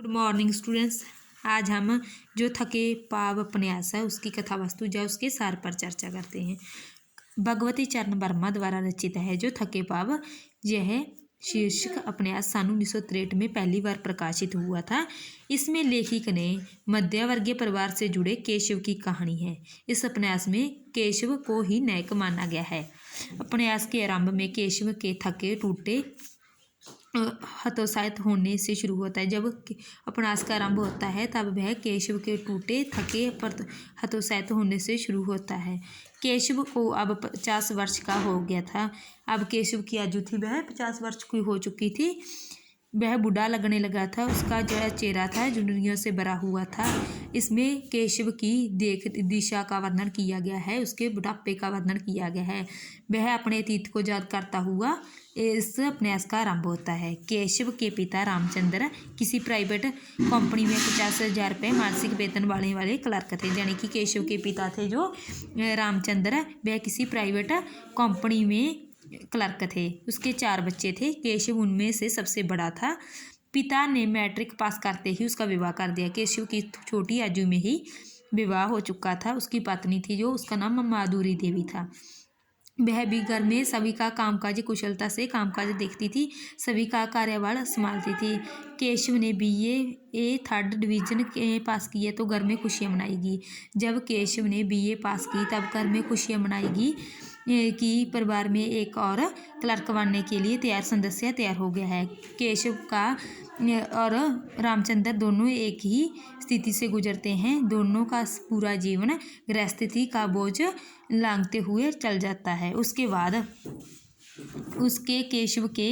Good morning students. आज हम जो थके पाव उपन्यास है उसकी कथा वस्तु या उसके सार पर चर्चा करते हैं। भगवती चरण वर्मा द्वारा रचित है जो थके पाव। यह शीर्षक उपन्यास सन 1963 में पहली बार प्रकाशित हुआ था। इसमें लेखक ने मध्यवर्गीय परिवार से जुड़े केशव की कहानी है। इस उपन्यास में केशव को ही नायक माना गया है। उपन्यास के आरंभ में केशव के थके टूटे हतोत्साहित होने से शुरू होता है। जब उपन्यास का आरंभ होता है तब वह केशव के टूटे थके पर हतोत्साहित होने से शुरू होता है। केशव को अब 50 वर्ष का हो गया था। अब केशव की आयु थी वह 50 वर्ष की हो चुकी थी। वह बूढ़ा लगने लगा था। उसका जो चेहरा था झुर्रियों से भरा हुआ था। इसमें केशव की दिशा का वर्णन किया गया है, उसके बुढ़ापे का वर्णन किया गया है। वह अपने अतीत को याद करता हुआ इस उपन्यास का आरंभ होता है। केशव के पिता रामचंद्र किसी प्राइवेट कंपनी में 50,000 रुपये मासिक वेतन वाले क्लर्क थे। यानी कि केशव के पिता थे जो रामचंद्र, वह किसी प्राइवेट कंपनी में क्लर्क थे। उसके 4 बच्चे थे। केशव उनमें से सबसे बड़ा था। पिता ने मैट्रिक पास करते ही उसका विवाह कर दिया। केशव की छोटी आयु में ही विवाह हो चुका था। उसकी पत्नी थी जो उसका नाम माधुरी देवी था। वह भी घर में सभी का कामकाज कुशलता से कामकाज देखती थी, सभी का कार्यभार संभालती थी। केशव ने BA 3rd डिवीजन पास किया तो घर में खुशियाँ मनाएगी। जब केशव ने BA पास की तब घर में खुशियाँ मनाएगी कि परिवार में एक और क्लर्क बनने के लिए सदस्य तैयार हो गया है। केशव का और रामचंद्र दोनों एक ही स्थिति से गुजरते हैं। दोनों का पूरा जीवन गृहस्थी का बोझ लांघते हुए चल जाता है। उसके बाद उसके केशव के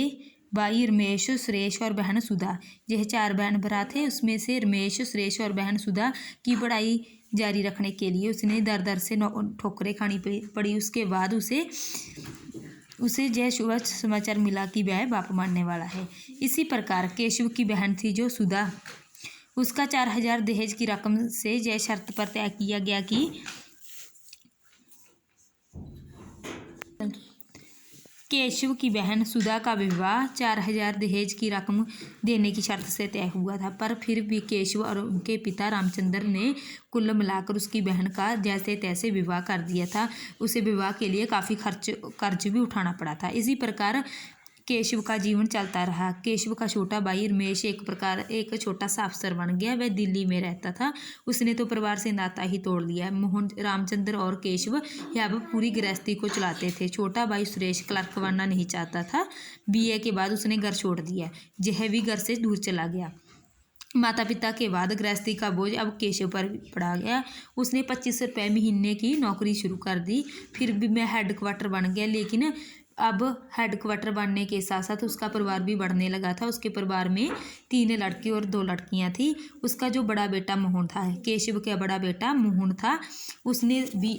भाई रमेश, सुरेश और बहन सुधा, यह 4 बहन भरा थे। उसमें से रमेश, सुरेश और बहन सुधा की पढ़ाई जारी रखने के लिए उसने दर से ठोकरें खानी पड़ी। उसके बाद उसे यह शुभ समाचार मिला कि वह बाप मानने वाला है। इसी प्रकार केशव की बहन थी जो सुधा, उसका 4,000 दहेज की रकम से यह शर्त पर तय किया गया कि केशव की बहन सुधा का विवाह 4,000 दहेज की रकम देने की शर्त से तय हुआ था। पर फिर भी केशव और उनके पिता रामचंद्र ने कुल मिलाकर उसकी बहन का जैसे तैसे विवाह कर दिया था। उसे विवाह के लिए काफ़ी कर्ज भी उठाना पड़ा था। इसी प्रकार केशव का जीवन चलता रहा। केशव का छोटा भाई रमेश एक छोटा सा अफसर बन गया। वह दिल्ली में रहता था। उसने तो परिवार से नाता ही तोड़ लिया। मोहन, रामचंद्र और केशव अब पूरी गृहस्थी को चलाते थे। छोटा भाई सुरेश क्लर्क बनना नहीं चाहता था। BA के बाद उसने घर छोड़ दिया। यह भी घर से दूर चला गया। माता पिता के बाद गृहस्थी का बोझ अब केशव पर पड़ा गया। उसने 25 रुपये महीने की नौकरी शुरू कर दी। फिर भी मैं हेड क्वार्टर बन गया। लेकिन अब हेड क्वार्टर बनने के साथ साथ उसका परिवार भी बढ़ने लगा था। उसके परिवार में 3 लड़के और 2 लड़कियां थी। उसका जो बड़ा बेटा मोहन था, केशव का बड़ा बेटा मोहन था, उसने भी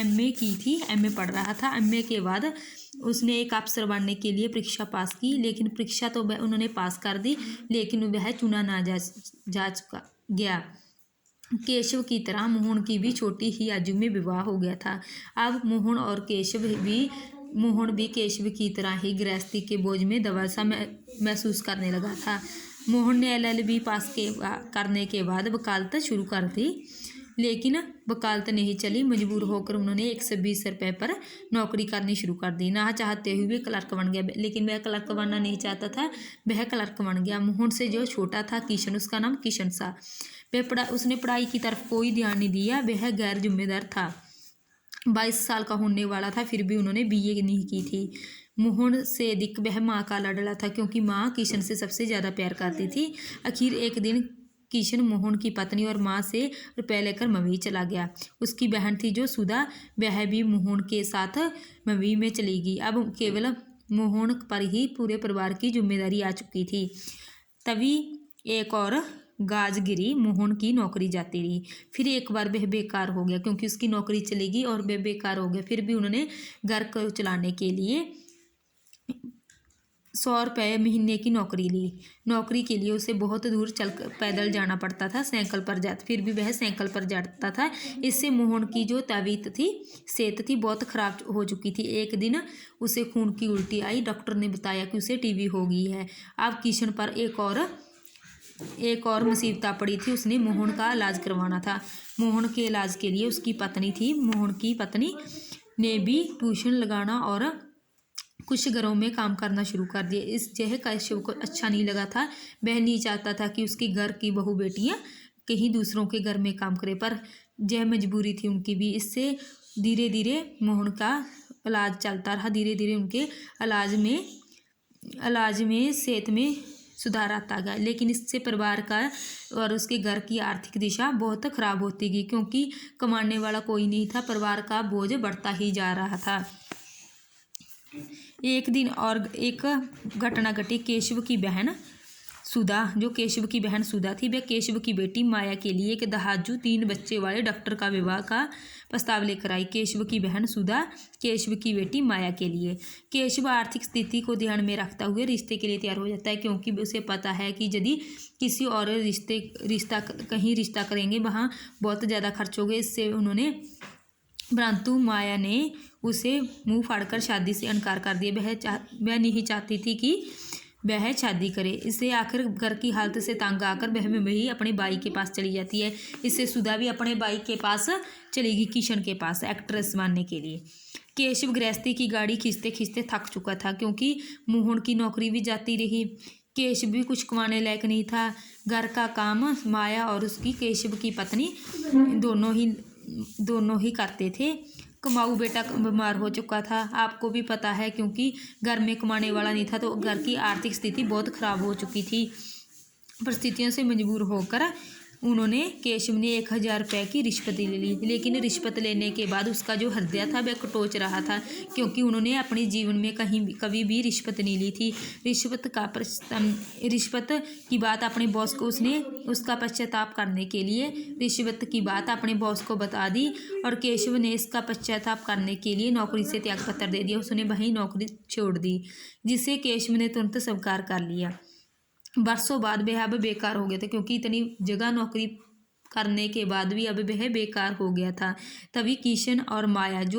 MA की थी, MA पढ़ रहा था। MA के बाद उसने एक अफसर बनने के लिए परीक्षा पास की। लेकिन परीक्षा तो उन्होंने पास कर दी, लेकिन वह चुना ना जा गया। केशव की तरह मोहन की भी छोटी ही आयु में विवाह हो गया था। अब मोहन भी केशव की तरह ही गृहस्थी के बोझ में दबा सा महसूस करने लगा था। मोहन ने LLB पास करने के बाद वकालत शुरू कर दी, लेकिन वकालत नहीं चली। मजबूर होकर उन्होंने 120 रुपये पर नौकरी करनी शुरू कर दी। ना चाहते हुए क्लर्क बन गया। लेकिन वह क्लर्क बनना नहीं चाहता था, वह क्लर्क बन गया। मोहन से जो छोटा था किशन, उसका नाम किशन सा, उसने पढ़ाई की तरफ कोई ध्यान नहीं दिया। वह गैर जिम्मेदार था। 22 साल का होने वाला था, फिर भी उन्होंने BA नहीं की थी। मोहन से अधिक वह माँ का लाडला था, क्योंकि माँ किशन से सबसे ज़्यादा प्यार करती थी। आखिर एक दिन किशन मोहन की पत्नी और माँ से रुपये लेकर मवी चला गया। उसकी बहन थी जो सुधा, वह भी मोहन के साथ मवी में चली गई। अब केवल मोहन पर ही पूरे परिवार की जिम्मेदारी आ चुकी थी। तभी एक और गाज गिरी। मोहन की नौकरी जाती रही। फिर एक बार वह बेकार हो गया, क्योंकि उसकी नौकरी चली गई और वह बेकार हो गया। फिर भी उन्होंने घर को चलाने के लिए 100 रुपये महीने की नौकरी ली। नौकरी के लिए उसे बहुत दूर पैदल जाना पड़ता था, साइकिल पर फिर भी वह साइकिल पर जाता था। इससे मोहन की जो सेहत थी बहुत ख़राब हो चुकी थी। एक दिन उसे खून की उल्टी आई। डॉक्टर ने बताया कि उसे TB हो गई है। अब किशन पर एक और एक और मुसीबत आ पड़ी थी, उसने मोहन का इलाज करवाना था। मोहन के इलाज के लिए उसकी पत्नी थी, मोहन की पत्नी ने भी ट्यूशन लगाना और कुछ घरों में काम करना शुरू कर दिया। यह कश्यप को अच्छा नहीं लगा था। वह नहीं चाहता था कि उसके घर की बहू बेटियां कहीं दूसरों के घर में काम करे, पर यह मजबूरी थी उनकी भी। इससे धीरे धीरे मोहन का इलाज चलता रहा। धीरे धीरे उनके इलाज में सेहत में सुधार आता गया, लेकिन इससे परिवार का और उसके घर की आर्थिक दिशा बहुत खराब होती गई, क्योंकि कमाने वाला कोई नहीं था। परिवार का बोझ बढ़ता ही जा रहा था। एक दिन और एक घटना घटी। केशव की बहन सुधा, जो केशव की बहन सुधा थी, वह केशव की बेटी माया के लिए एक दहाजू 3 बच्चे वाले डॉक्टर का विवाह का प्रस्ताव लेकर आई। केशव की बहन सुधा केशव की बेटी माया के लिए। केशव आर्थिक स्थिति को ध्यान में रखता हुए रिश्ते के लिए तैयार हो जाता है, क्योंकि उसे पता है कि यदि किसी और रिश्ता करेंगे वहाँ बहुत ज़्यादा खर्च होंगे। इससे उन्होंने, परंतु माया ने उसे मुंह फाड़कर शादी से इनकार कर दिया। वह नहीं चाहती थी कि वह शादी करे। इससे आखिर घर की हालत से तंग आकर वह भी अपने भाई के पास चली जाती है। इससे सुधा भी अपने भाई के पास चलेगी, किशन के पास, एक्ट्रेस बनने के लिए। केशव गृहस्थी की गाड़ी खींचते खींचते थक चुका था, क्योंकि मोहन की नौकरी भी जाती रही। केशव भी कुछ कमाने लायक नहीं था। घर का काम माया और उसकी केशव की पत्नी दोनों ही करते थे। कमाऊ बेटा बीमार हो चुका था, आपको भी पता है, क्योंकि घर में कमाने वाला नहीं था, तो घर की आर्थिक स्थिति बहुत खराब हो चुकी थी। परिस्थितियों से मजबूर होकर उन्होंने, केशव ने 1000 रुपये की रिश्वत ले ली। लेकिन रिश्वत लेने के बाद उसका जो हृदय था वह कटोच रहा था, क्योंकि उन्होंने अपने जीवन में कभी भी रिश्वत नहीं ली थी। रिश्वत की बात अपने बॉस को, उसने उसका पश्चाताप करने के लिए रिश्वत की बात अपने बॉस को बता दी, और केशव ने इसका पश्चाताप करने के लिए नौकरी से त्यागपत्र दे दिया। उसने वहीं नौकरी छोड़ दी, जिसे केशव ने तुरंत स्वीकार कर लिया। बरसों बाद वह अब बेकार हो गया था, क्योंकि इतनी जगह नौकरी करने के बाद भी अब वह बेकार हो गया था। तभी किशन और माया, जो